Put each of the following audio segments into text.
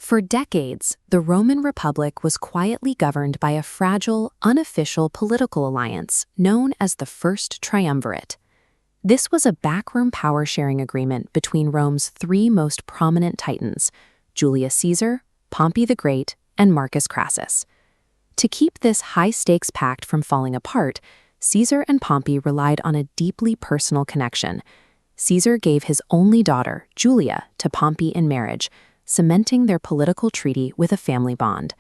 For decades, the Roman Republic was quietly governed by a fragile, unofficial political alliance known as the First Triumvirate. This was a backroom power-sharing agreement between Rome's three most prominent titans, Julius Caesar, Pompey the Great, and Marcus Crassus. To keep this high-stakes pact from falling apart, Caesar and Pompey relied on a deeply personal connection. Caesar gave his only daughter, Julia, to Pompey in marriage, cementing their political treaty with a family bond.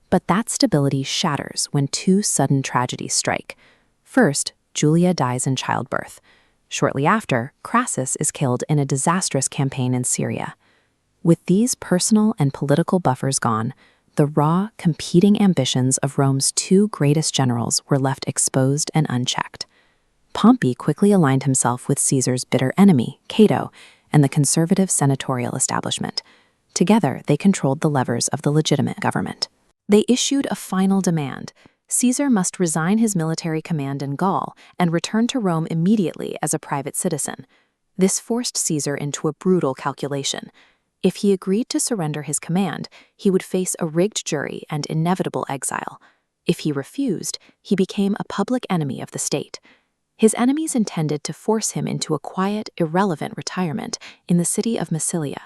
But that stability shatters when two sudden tragedies strike. First, Julia dies in childbirth. Shortly after, Crassus is killed in a disastrous campaign in Syria. With these personal and political buffers gone, the raw, competing ambitions of Rome's two greatest generals were left exposed and unchecked. Pompey quickly aligned himself with Caesar's bitter enemy, Cato, and the conservative senatorial establishment. Together, they controlled the levers of the legitimate government. They issued a final demand. Caesar must resign his military command in Gaul and return to Rome immediately as a private citizen. This forced Caesar into a brutal calculation. If he agreed to surrender his command, he would face a rigged jury and inevitable exile. If he refused, he became a public enemy of the state. His enemies intended to force him into a quiet, irrelevant retirement in the city of Massilia,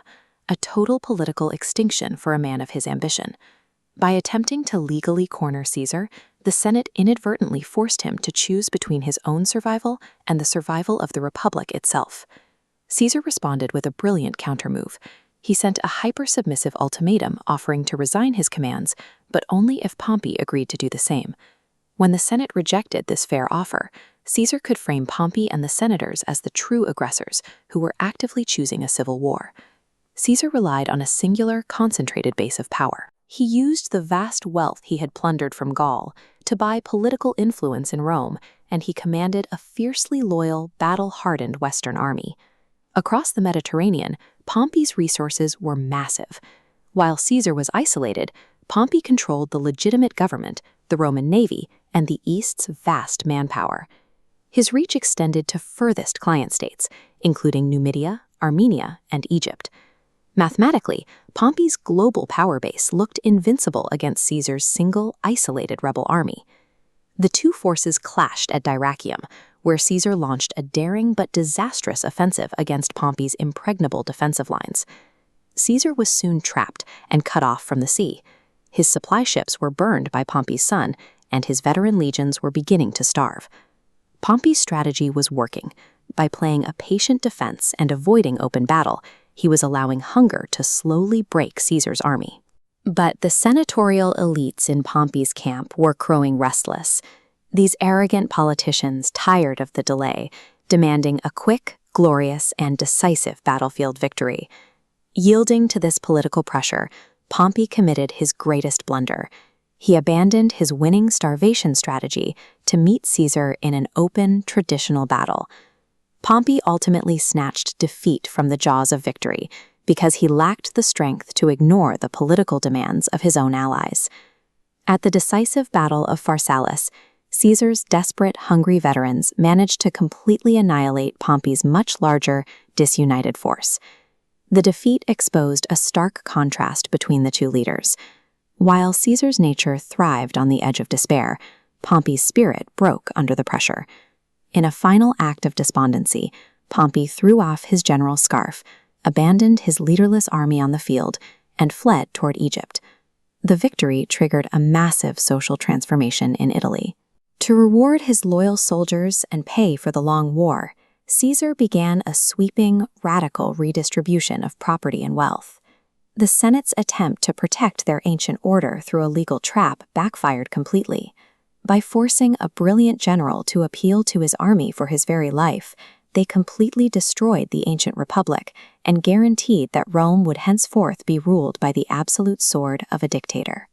a total political extinction for a man of his ambition. By attempting to legally corner Caesar, the Senate inadvertently forced him to choose between his own survival and the survival of the Republic itself. Caesar responded with a brilliant countermove. He sent a hyper-submissive ultimatum offering to resign his commands, but only if Pompey agreed to do the same. When the Senate rejected this fair offer, Caesar could frame Pompey and the senators as the true aggressors who were actively choosing a civil war. Caesar relied on a singular, concentrated base of power. He used the vast wealth he had plundered from Gaul to buy political influence in Rome, and he commanded a fiercely loyal, battle-hardened Western army. Across the Mediterranean, Pompey's resources were massive. While Caesar was isolated, Pompey controlled the legitimate government, the Roman navy, and the East's vast manpower. His reach extended to furthest client states, including Numidia, Armenia, and Egypt. Mathematically, Pompey's global power base looked invincible against Caesar's single, isolated rebel army. The two forces clashed at Dyrrhachium, where Caesar launched a daring but disastrous offensive against Pompey's impregnable defensive lines. Caesar was soon trapped and cut off from the sea. His supply ships were burned by Pompey's son, and his veteran legions were beginning to starve. Pompey's strategy was working. By playing a patient defense and avoiding open battle, he was allowing hunger to slowly break Caesar's army. But the senatorial elites in Pompey's camp were growing restless. These arrogant politicians, tired of the delay, demanding a quick, glorious, and decisive battlefield victory. Yielding to this political pressure, Pompey committed his greatest blunder. He abandoned his winning starvation strategy to meet Caesar in an open, traditional battle. Pompey ultimately snatched defeat from the jaws of victory because he lacked the strength to ignore the political demands of his own allies. At the decisive Battle of Pharsalus, Caesar's desperate, hungry veterans managed to completely annihilate Pompey's much larger, disunited force. The defeat exposed a stark contrast between the two leaders. While Caesar's nature thrived on the edge of despair, Pompey's spirit broke under the pressure. In a final act of despondency, Pompey threw off his general's scarf, abandoned his leaderless army on the field, and fled toward Egypt. The victory triggered a massive social transformation in Italy. To reward his loyal soldiers and pay for the long war, Caesar began a sweeping, radical redistribution of property and wealth. The Senate's attempt to protect their ancient order through a legal trap backfired completely. By forcing a brilliant general to appeal to his army for his very life, they completely destroyed the ancient republic and guaranteed that Rome would henceforth be ruled by the absolute sword of a dictator.